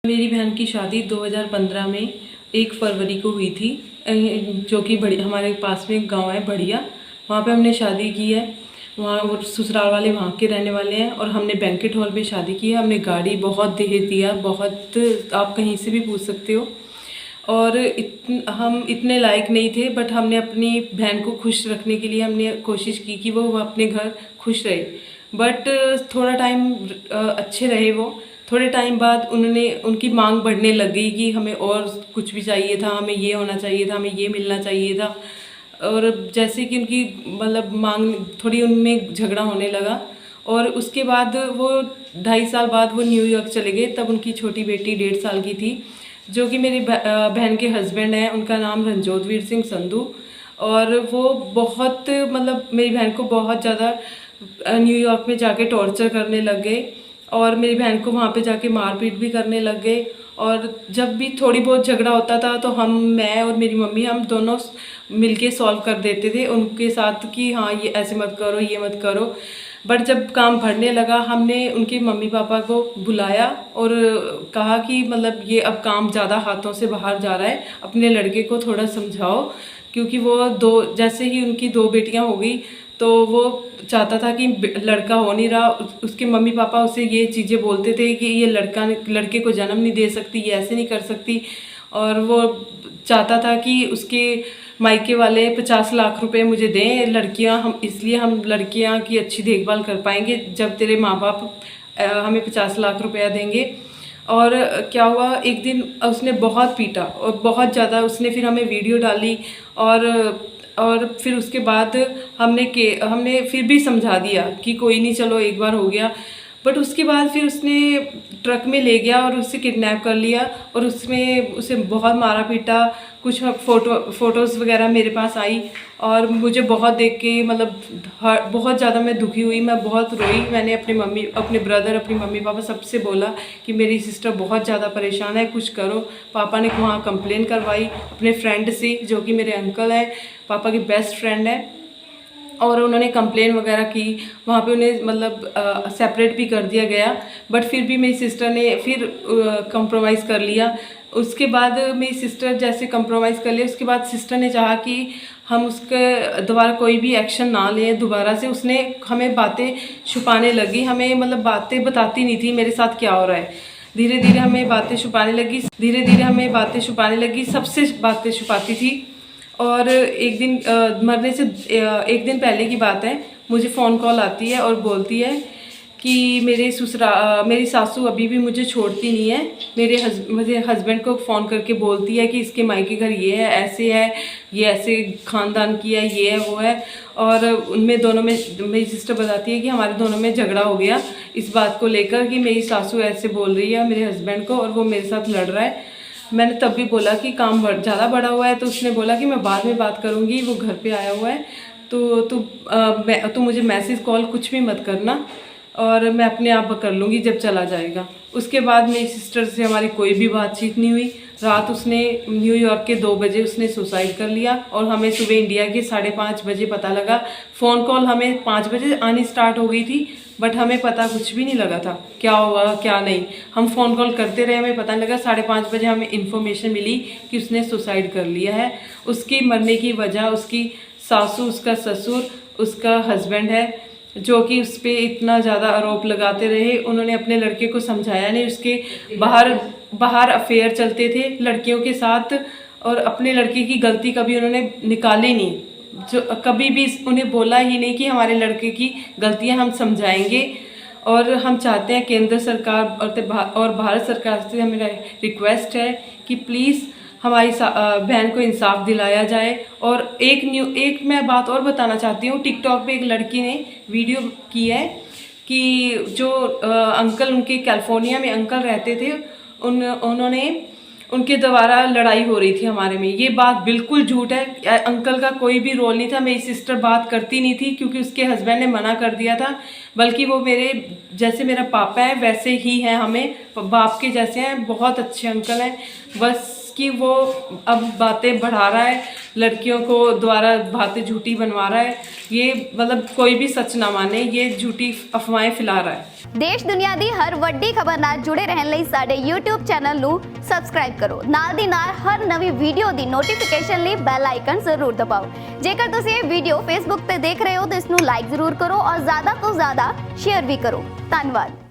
मेरी बहन की शादी 2015 में 1 फरवरी को हुई थी, जो कि हमारे पास में एक गांव है बढ़िया। वहाँ पे हमने शादी की है। वहाँ वो ससुराल वाले वहाँ के रहने वाले हैं और हमने बैंकेट हॉल में शादी की है। हमने गाड़ी बहुत दहेज दिया, बहुत, आप कहीं से भी पूछ सकते हो। और हम इतने लायक नहीं थे, बट हमने अपनी बहन को खुश रखने के लिए हमने कोशिश की कि वो अपने घर खुश रहे। बट थोड़ा टाइम अच्छे रहे वो। थोड़े टाइम बाद उनकी मांग बढ़ने लग गई कि हमें और कुछ भी चाहिए था, हमें ये होना चाहिए था, हमें ये मिलना चाहिए था। और जैसे कि उनकी मतलब मांग थोड़ी, उनमें झगड़ा होने लगा। और उसके बाद वो 2.5 साल बाद वो न्यूयॉर्क चले गए। तब उनकी छोटी बेटी 1.5 साल की थी, जो कि मेरी बहन के हस्बैंड हैं। उनका नाम रणजोधवीर सिंह संधू। और वो बहुत, मतलब मेरी बहन को बहुत ज़्यादा न्यूयॉर्क में जाके टॉर्चर करने लग गए और मेरी बहन को वहाँ पे जाके मारपीट भी करने लग गए। और जब भी थोड़ी बहुत झगड़ा होता था तो मैं और मेरी मम्मी, हम दोनों मिलके सॉल्व कर देते थे उनके साथ कि हाँ ये ऐसे मत करो, ये मत करो। बट जब काम बढ़ने लगा, हमने उनके मम्मी पापा को बुलाया और कहा कि मतलब ये अब काम ज़्यादा हाथों से बाहर जा रहा है, अपने लड़के को थोड़ा समझाओ। क्योंकि वो जैसे ही उनकी 2 बेटियां हो गई तो वो चाहता था कि लड़का हो नहीं रहा। उसके मम्मी पापा उसे ये चीज़ें बोलते थे कि ये लड़के को जन्म नहीं दे सकती, ये ऐसे नहीं कर सकती। और वो चाहता था कि उसके मायके वाले 50 लाख रुपए मुझे दें, हम लड़कियां की अच्छी देखभाल कर पाएंगे जब तेरे माँ बाप हमें 50 लाख रुपया देंगे। और क्या हुआ, एक दिन उसने बहुत पीटा और बहुत ज़्यादा उसने फिर हमें वीडियो डाली। और फिर उसके बाद हमने फिर भी समझा दिया कि कोई नहीं, चलो एक बार हो गया। बट उसके बाद फिर उसने ट्रक में ले गया और उससे किडनैप कर लिया और उसमें उसे बहुत मारा पीटा। कुछ फोटोज़ वगैरह मेरे पास आई और मुझे बहुत देख के मतलब बहुत ज़्यादा मैं दुखी हुई, मैं बहुत रोई। मैंने अपने ब्रदर, अपनी मम्मी पापा सबसे बोला कि मेरी सिस्टर बहुत ज़्यादा परेशान है, कुछ करो। पापा ने वहाँ कंप्लेन करवाई अपने फ्रेंड से, जो कि मेरे अंकल हैं, पापा के बेस्ट फ्रेंड है। और उन्होंने कंप्लेन वगैरह की, वहाँ पे उन्हें मतलब सेपरेट भी कर दिया गया। बट फिर भी मेरी सिस्टर ने फिर कंप्रोमाइज़ कर लिया। उसके बाद मेरी सिस्टर जैसे कंप्रोमाइज़ कर लिया, उसके बाद सिस्टर ने चाहा कि हम उसके दोबारा कोई भी एक्शन ना लें दोबारा से। उसने हमें बातें छुपाने लगी, हमें मतलब बातें बताती नहीं थी मेरे साथ क्या हो रहा है। धीरे धीरे हमें बातें छुपाने लगी, सबसे बातें छुपाती थी। और एक दिन मरने से एक दिन पहले की बात है, मुझे फ़ोन कॉल आती है और बोलती है कि मेरी सासू अभी भी मुझे छोड़ती नहीं है। मेरे हस्बैंड को फ़ोन करके बोलती है कि इसके मायके घर ये है, ऐसे है, ये ऐसे ख़ानदान की है, ये है, वो है। और उनमें दोनों में मेरी सिस्टर बताती है कि हमारे दोनों में झगड़ा हो गया इस बात को लेकर कि मेरी सासू ऐसे बोल रही है मेरे हस्बैंड को और वो मेरे साथ लड़ रहा है। मैंने तब भी बोला कि काम ज़्यादा बड़ा हुआ है, तो उसने बोला कि मैं बाद में बात करूँगी, वो घर पे आया हुआ है, तो तू मुझे मैसेज कॉल कुछ भी मत करना और मैं अपने आप कर लूँगी जब चला जाएगा। उसके बाद मेरी सिस्टर से हमारी कोई भी बातचीत नहीं हुई। रात उसने न्यूयॉर्क के 2 बजे उसने सुसाइड कर लिया और हमें सुबह इंडिया के 5:30 बजे पता लगा। फ़ोन कॉल हमें 5 बजे आनी स्टार्ट हो गई थी, बट हमें पता कुछ भी नहीं लगा था क्या हुआ क्या नहीं। हम फ़ोन कॉल करते रहे, हमें पता नहीं लगा। 5:30 बजे हमें इन्फॉर्मेशन मिली कि उसने सुसाइड कर लिया है। उसकी मरने की वजह उसकी सासू, उसका ससुर, उसका हस्बैंड है, जो कि उस पर इतना ज़्यादा आरोप लगाते रहे। उन्होंने अपने लड़के को समझाया नहीं। उसके बाहर अफेयर चलते थे लड़कियों के साथ और अपने लड़के की गलती कभी उन्होंने निकाली नहीं। जो कभी भी उन्हें बोला ही नहीं कि हमारे लड़के की गलतियां हम समझाएंगे। और हम चाहते हैं केंद्र सरकार और भारत सरकार से मेरा रिक्वेस्ट है कि प्लीज़ हमारी बहन को इंसाफ दिलाया जाए। और एक मैं बात और बताना चाहती हूँ। टिकटॉक पे एक लड़की ने वीडियो की है कि जो अंकल, उनके कैलिफोर्निया में अंकल रहते थे, उन्होंने उनके द्वारा लड़ाई हो रही थी हमारे में। ये बात बिल्कुल झूठ है। अंकल का कोई भी रोल नहीं था। मेरी सिस्टर बात करती नहीं थी क्योंकि उसके हस्बैंड ने मना कर दिया था। बल्कि वो जैसे मेरा पापा है वैसे ही हैं, हमें बाप के जैसे हैं, बहुत अच्छे अंकल हैं। बस कि वो अब बातें बढ़ा रहा है, लड़कियों को द्वारा बातें झूठी बनवा रहा है। ये मतलब कोई भी सच ना माने, ये झूठी अफवाहें फैला रहा है। देश दुनिया ਦੀ ਹਰ ਵੱਡੀ ਖਬਰ ਨਾਲ ਜੁੜੇ ਰਹਿਣ ਲਈ ਸਾਡੇ YouTube ਚੈਨਲ ਨੂੰ ਸਬਸਕ੍ਰਾਈਬ ਕਰੋ। ਨਾਲ ਦੀ ਨਾਲ ਹਰ ਨਵੀਂ ਵੀਡੀਓ ਦੀ ਨੋਟੀਫਿਕੇਸ਼ਨ ਲਈ ਬੈਲ ਆਈਕਨ ਜ਼ਰੂਰ ਦਬਾਓ। ਜੇਕਰ ਤੁਸੀਂ ਇਹ ਵੀਡੀਓ Facebook ਤੇ ਦੇਖ ਰਹੇ ਹੋ ਤਾਂ ਇਸ ਨੂੰ ਲਾਈਕ ਜ਼ਰੂਰ ਕਰੋ ਔਰ ਜ਼ਿਆਦਾ ਤੋਂ ਜ਼ਿਆਦਾ ਸ਼ੇਅਰ ਵੀ ਕਰੋ। ਧੰਨਵਾਦ।